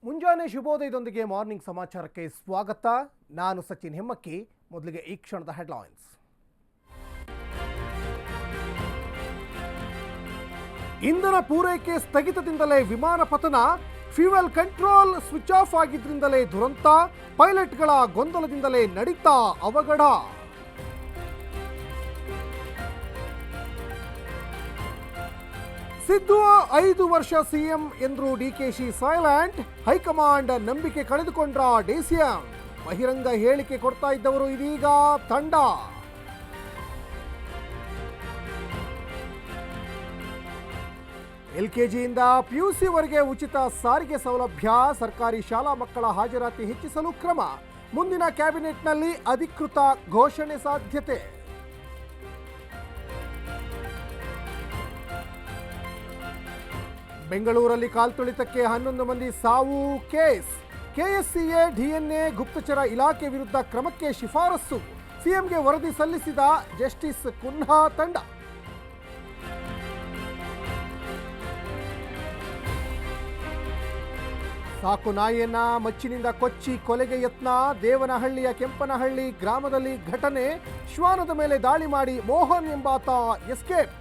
ಮುಂಜಾನೆ ಶುಭೋದಯದೊಂದಿಗೆ ಮಾರ್ನಿಂಗ್ ಸಮಾಚಾರಕ್ಕೆ ಸ್ವಾಗತ. ನಾನು ಸಚಿನ್ ಹೆಮ್ಮಕ್ಕಿ. ಮೊದಲಿಗೆ ಈ ಕ್ಷಣದ ಹೆಡ್ಲೈನ್ಸ್. ಇಂಧನ ಪೂರೈಕೆ ಸ್ಥಗಿತದಿಂದಲೇ ವಿಮಾನ ಪತನ, ಫ್ಯೂಯಲ್ ಕಂಟ್ರೋಲ್ ಸ್ವಿಚ್ ಆಫ್ ಆಗಿದ್ರಿಂದಲೇ ದುರಂತ, ಪೈಲಟ್ಗಳ ಗೊಂದಲದಿಂದಲೇ ನಡೀತಾ ಅವಘಡ. ಸಿದ್ದು 5 ವರ್ಷ ಸಿಎಂ ಎಂದ್ರು ಡಿಕೆಶಿ ಸೈಲೆಂಟ್, ಹೈಕಮಾಂಡ್ ನಂಬಿಕೆ ಕಳೆದುಕೊಂಡ್ರ ಡಿಸಿಎಂ, ಬಹಿರಂಗ ಹೇಳಿಕೆ ಕೊಡ್ತಾ ಇದ್ದವರು ಇದೀಗ ತಂಡ. ಎಲ್ಕೆಜಿಯಿಂದ ಪಿಯುಸಿವರೆಗೆ ಉಚಿತ ಸಾರಿಗೆ ಸೌಲಭ್ಯ, ಸರ್ಕಾರಿ ಶಾಲಾ ಮಕ್ಕಳ ಹಾಜರಾತಿ ಹೆಚ್ಚಿಸಲು ಕ್ರಮ, ಮುಂದಿನ ಕ್ಯಾಬಿನೆಟ್ನಲ್ಲಿ ಅಧಿಕೃತ ಘೋಷಣೆ ಸಾಧ್ಯತೆ. ಬೆಂಗಳೂರಲ್ಲಿ ಕಾಲ್ತುಳಿತಕ್ಕೆ 11 ಮಂದಿ ಸಾವು ಕೇಸ್, ಕೆಎಸ್ಸಿಎ ಡಿಎನ್ಎ ಗುಪ್ತಚರ ಇಲಾಖೆ ವಿರುದ್ಧ ಕ್ರಮಕ್ಕೆ ಶಿಫಾರಸು, ಸಿಎಂಗೆ ವರದಿ ಸಲ್ಲಿಸಿದ ಜಸ್ಟಿಸ್ ಕುನ್ಹಾ ತಂಡ. ಸಾಕು ನಾಯಿಯನ್ನ ಮಚ್ಚಿನಿಂದ ಕೊಚ್ಚಿ ಕೊಲೆಗೆ ಯತ್ನ, ದೇವನಹಳ್ಳಿಯ ಕೆಂಪನಹಳ್ಳಿ ಗ್ರಾಮದಲ್ಲಿ ಘಟನೆ, ಶ್ವಾನದ ಮೇಲೆ ದಾಳಿ ಮಾಡಿ ಮೋಹನ್ ಎಂಬಾತ ಎಸ್ಕೇಪ್.